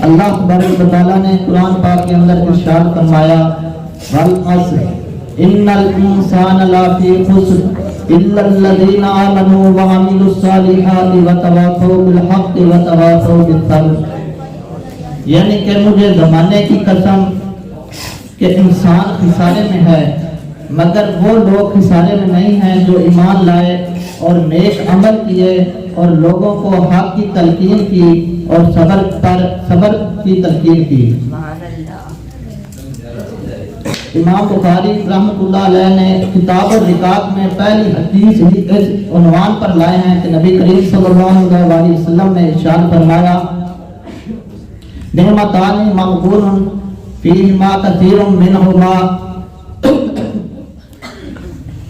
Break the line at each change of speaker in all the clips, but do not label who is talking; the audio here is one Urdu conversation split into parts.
اللہ تبارک و تعالیٰ نے قرآن پاک کے اندر ارشاد فرمایا والعصر ان الانسان لفی خسر الا الذین آمنوا وعملوا الصالحات وتواصوا بالحق وتواصوا بالصبر، یعنی کہ مجھے زمانے کی قسم کہ انسان خسارے میں ہے، مگر وہ لوگ خسارے میں نہیں ہیں جو ایمان لائے اور نیک عمل کیے اور لوگوں کو حق کی تلقین کی اور صبر کی تلقین کی۔ امام بخاری رحمۃ اللہ علیہ نے کتاب الرقاق میں پہلی حدیث ہی اس عنوان پر لائے ہیں کہ نبی کریم صلی اللہ علیہ وسلم نے ارشاد فرمایا نعمتان مغبون فیہما کثیر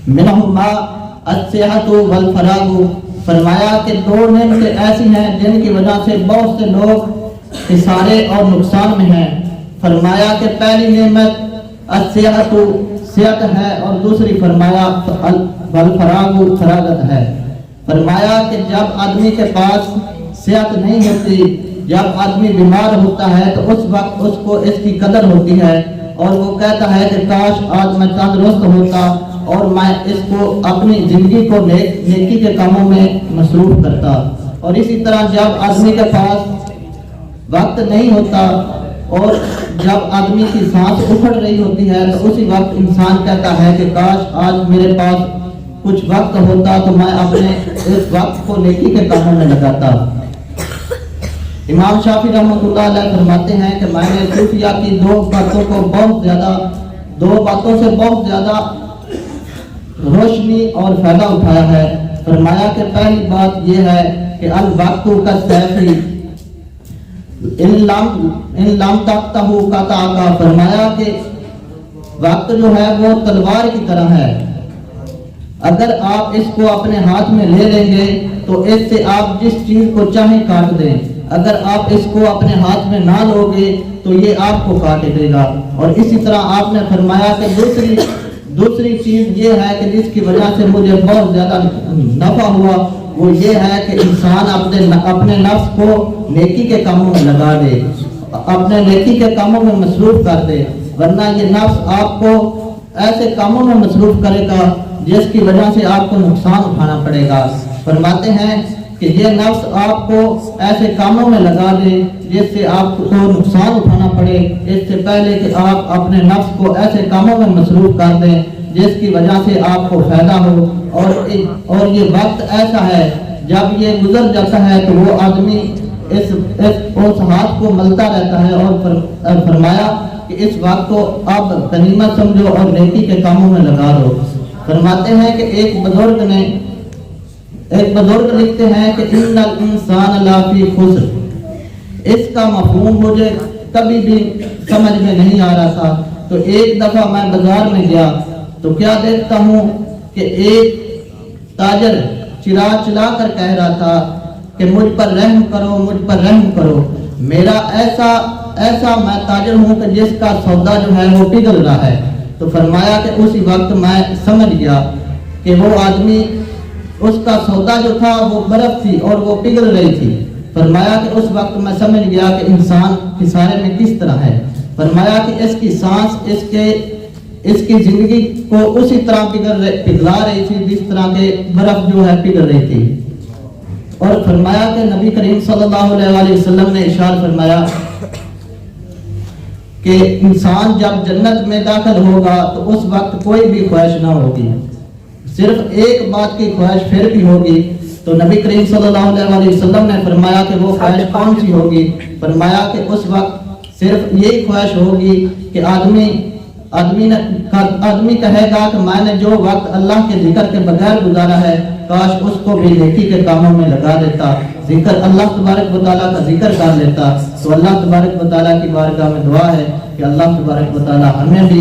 منہما الصحۃ والفراغ، فرمایا کہ دو نعمتیں ایسی ہیں جن کی وجہ سے بہت سے لوگ خسارے اور نقصان میں ہیں۔ فرمایا کہ پہلی نعمت الصحۃ صحت ہے اور دوسری فرمایا والفراغ فراغت ہے۔ فرمایا کہ جب آدمی کے پاس صحت نہیں ہوتی، جب آدمی بیمار ہوتا ہے تو اس وقت اس کو اس کی قدر ہوتی ہے اور وہ کہتا ہے کہ کاش آج میں تندرست ہوتا اور میں اس کو اپنی زندگی کو نیکی کے کاموں میں مصروف کرتا۔ اور اسی طرح جب آدمی کے پاس وقت نہیں ہوتا اور جب آدمی کی سانس اکھڑ رہی ہوتی ہے تو اسی وقت انسان کہتا ہے کہ کاش آج میرے پاس کچھ وقت ہوتا تو میں اپنے اس وقت کو نیکی کے کاموں میں لگاتا۔ امام شافعی رحمۃ اللہ علیہ فرماتے ہیں کہ میں نے صوفیہ کی دو باتوں سے بہت زیادہ روشنی اور فائدہ اٹھایا ہے۔ فرمایا کہ پہلی بات یہ ہے کہ الوقت کالسیف ان لم تقطعہ قطعک، فرمایا کہ وقت جو ہے وہ تلوار کی طرح ہے، اگر آپ اس کو اپنے ہاتھ میں لے لیں گے تو اس سے آپ جس چیز کو چاہیں کاٹ دیں، اگر آپ اس کو اپنے ہاتھ میں نہ لو گے تو یہ آپ کو کاٹ دے گا۔ اور اسی طرح آپ نے فرمایا کہ دوسری چیز یہ ہے کہ جس کی وجہ سے مجھے بہت زیادہ نفع ہوا وہ یہ ہے کہ انسان اپنے نفس کو نیکی کے کاموں میں لگا دے، اپنے نیکی کے کاموں میں مصروف کر دے، ورنہ یہ نفس آپ کو ایسے کاموں میں مصروف کرے گا جس کی وجہ سے آپ کو نقصان اٹھانا پڑے گا۔ فرماتے ہیں کہ یہ نفس آپ کو ایسے کاموں میں لگا دے جس سے آپ کو نقصان اٹھانا پڑے، اس سے پہلے کہ آپ اپنے نفس کو ایسے کاموں میں مصروف کر دیں جس کی وجہ سے آپ کو فائدہ ہو۔ اور یہ وقت ایسا ہے جب یہ گزر جاتا ہے تو وہ آدمی اس ہاتھ کو ملتا رہتا ہے، اور فرمایا کہ اس وقت کو اب غنیمت سمجھو اور نیکی کے کاموں میں لگا دو۔ فرماتے ہیں کہ ایک بزرگ لکھتے ہیں کہ ان الانسان لفی خسر، اس کا مفہوم مجھے کبھی بھی سمجھ میں نہیں آ رہا تھا، تو ایک دفعہ میں بازار میں گیا تو کیا دیکھتا ہوں کہ ایک تاجر چلا کر کہہ رہا تھا کہ مجھ پر رحم کرو، مجھ پر رحم کرو، میرا ایسا میں تاجر ہوں کہ جس کا سودا جو ہے وہ پگھل رہا ہے۔ تو فرمایا کہ اسی وقت میں سمجھ گیا کہ وہ آدمی اس کا سودا جو تھا وہ برف تھی اور وہ پگھل رہی تھی۔ فرمایا کہ اس وقت میں سمجھ گیا کہ انسان خسارے میں کس طرح ہے۔ فرمایا کہ اس کی سانس اس کی زندگی کو اسی طرح پگھلا رہی تھی جس طرح کے برف جو ہے پگھل رہی تھی۔ اور فرمایا کہ نبی کریم صلی اللہ علیہ وسلم نے ارشاد فرمایا کہ انسان جب جنت میں داخل ہوگا تو اس وقت کوئی بھی خواہش نہ ہوگی، صرف ایک بات کی خواہش پھر بھی ہوگی۔ تو نبی کریم صلی اللہ علیہ وسلم نے فرمایا کہ وہ خواہش کون سی ہوگی؟ فرمایا کہ اس وقت صرف یہی خواہش ہوگی کہ آدمی کہے گا کہ میں نے جو وقت اللہ کے ذکر کے بغیر گزارا ہے کاش اس کو بھی نیکی کے کاموں میں لگا دیتا، ذکر اللہ تبارک و تعالیٰ کا ذکر کر لیتا۔ تو اللہ تبارک و تعالیٰ کی بارگاہ میں دعا ہے کہ اللہ تبارک و تعالیٰ ہمیں بھی